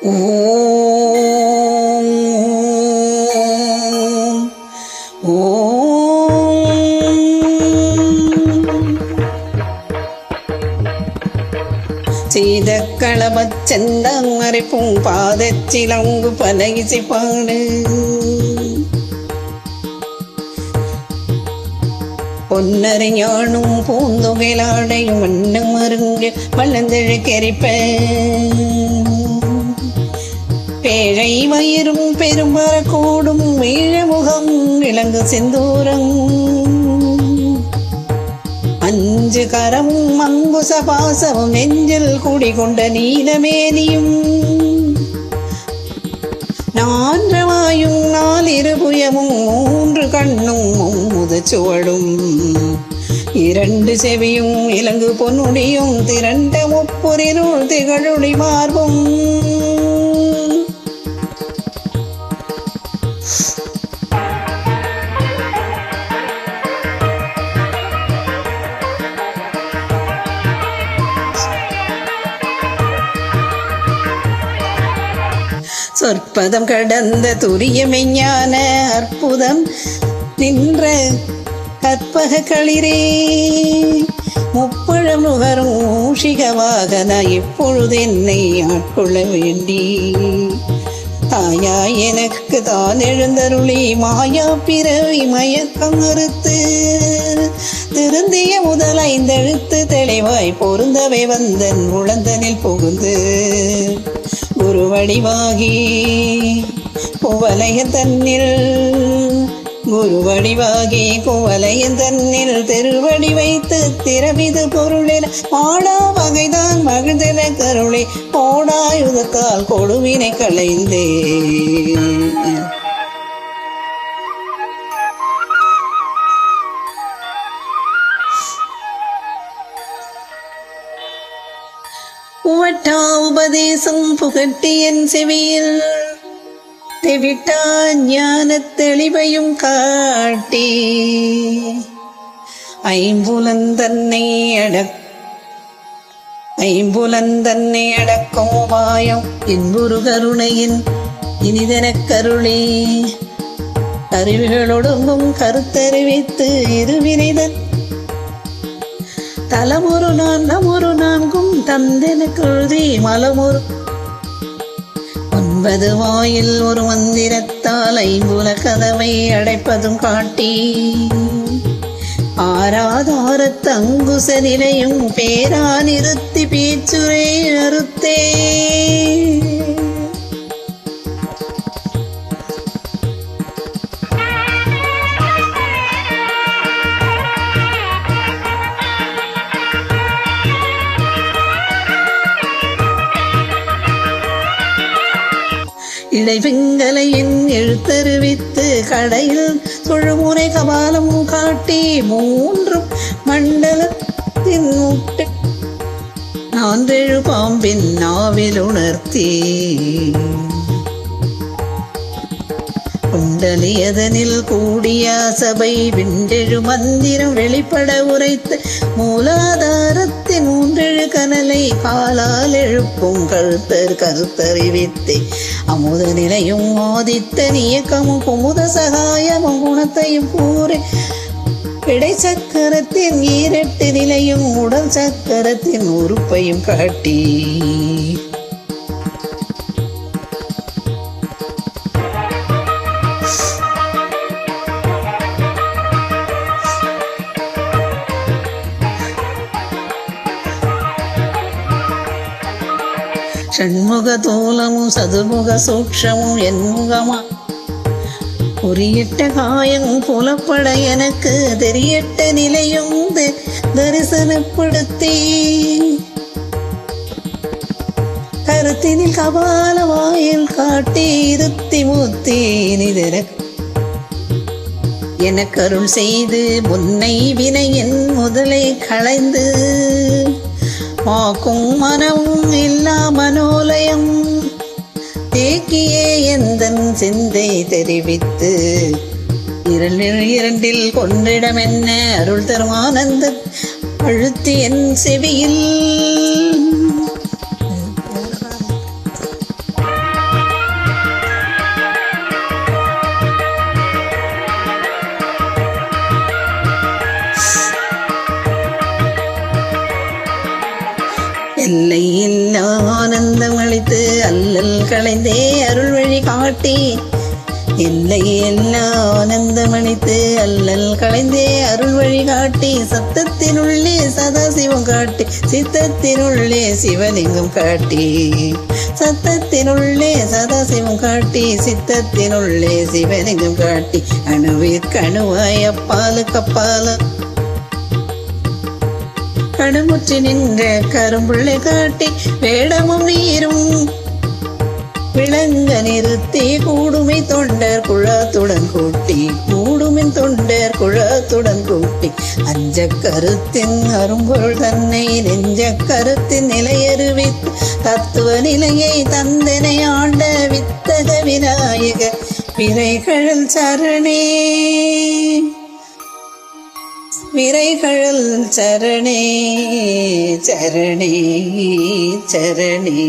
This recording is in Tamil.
ஓம் ஓம் சீதக்களபச் செந்தாமரைப்பும் பாதச்சிலங்கு பல இசைப்பாடு பொன்னரை ஞானும் பூந்தொகைலாடையும் வண்ணம் மருங்கு வளர்ந்தெழுக்கெரிப்ப பேழை வயிறும் பெரும்பரக்கூடும் வீழமுகம் விளங்கு செந்தூரம் அஞ்சு கரமும் அங்குச பாசமும் நெஞ்சில் கூடிக்கொண்ட நீலமேனியும் நான்றவாயும் நாலிருபுயமும் மூன்று கண்ணும் முதுச்சுவடும் இரண்டு செவியும் இலங்கு பொன்னுடியும் திரண்ட முப்புரிருள் திகழொளி மார்பும் சொற்பதம் கடந்த துரிய மெஞ்ஞான அற்புதம் நின்ற கற்பக களிரே முப்பழம் நுகரும் மூஷிகவாகன இப்பொழுது என்னை ஆட்கொள்ள வேண்டி தாயாய் எனக்கு தான் எழுந்தருளி மாயா பிறவி மயக்கம் அறுத்து திருந்திய முதல் ஐந்தெழுத்து தெளிவாய் பொருந்தவை வந்தன் உளந்தனில் புகுந்து குரு வடிவாகி குவலய தன்னில் குரு வடிவாகி குவலய தன்னில் திருவடி வைத்து திறமிது பொருளில் பாடா வகைதான் மகிழ்ந்தென கருளை கோடாயுதத்தால் கொடுவினை களைந்தே உவட்டா உபதேசம் புகட்டி என் செவியில் தெவிட்டா ஞான தெளிவையும் காட்டி ஐம்புலந்தன்னை அடக்கும் உபாயம் என்புரு கருணையின் இனிதெனக் கருளி அறிவுகளொடுங்கும் கருத்தறிவித்து இருவினைதன் தலமொரு நமொரு நான்கும் தந்தென கருதி மலமொரு 9 வாயில் ஒரு மந்திரத்தால் ஐம்புல கதவை அடைப்பதும் காட்டி ஆராதாரத் அங்குச நிலையும் பேரா நிறுத்தி பேச்சுரை அறுத்தே இடைவிங்கலையின் எழுத்தறிவித்து கடையில் தொழுமுறை கபாலம் காட்டி 3 மண்டலத்தின் முட்டு 4 பாம்பின் நாவில் உணர்த்தி குண்டலியதனில் கூடிய சபை விண்டெழு மந்திரம் வெளிப்பட உரைத்து மூலாதாரத்தின் 3 கனலை காலால் எழுப்பும் கருத்தறிவித்தே அமுத நிலையும் ஆதித்த நியக்கமும் குமுத சகாயமும் குணத்தையும் கூறி இடை சக்கரத்தின் 8 நிலையும் உடல் சக்கரத்தின் உறுப்பையும் காட்டி ஷண்முக தூலமும் சதுர்முக சூக்ஷமும் என்முகமா குறியிட்ட காயம் புலப்பட எனக்கு தெரியட்ட நிலையும் தரிசனப்படுத்தி கருத்தினில் கபால வாயில் காட்டி இருத்தி மூத்தி எனக்கு அருள் செய்து முன்னை வினையின் முதலை களைந்து மாக்கும் மனமும் இல்லா மனோலயம் தேக்கியே எந்தன் சிந்தை தெரிவித்து இரண்டில் கொன்றிடம் என்ன அருள் தரும் ஆனந்த அழுத்தி என் செவியில் எல்லை இல்லா ஆனந்தம் அளித்து அல்லல் களைந்தே அருள் வழி காட்டி எல்லை எல்லா ஆனந்தமணித்து அல்லல் களைந்தே அருள் வழி காட்டி சத்தத்தினுள்ளே சதாசிவம் காட்டி சித்தத்தினுள்ளே சிவலிங்கம் காட்டி சத்தத்தினுள்ளே சதாசிவம் காட்டி சித்தத்தினுள்ளே சிவலிங்கம் காட்டி அணுவிற்கணுவாய் அப்பாலுக்கப்பால கடுமுற்றி நின்ற கரும்புள்ளை காட்டி வேடமும் நீரும் விளங்க நிறுத்தி கூடுமை தொண்டர் குழாத்துடன் கூட்டி கூடுமின் தொண்டர் குழாத்துடன் கூட்டி அஞ்ச கருத்தின் அரும்பொருள் தன்னை நெஞ்ச கருத்தின் நிலையறிவித்து தத்துவ நிலையை தந்தனை ஆண்ட வித்தக விநாயக விரைகழல் சரணே விரைகழல் சரணே சரணே சரணே.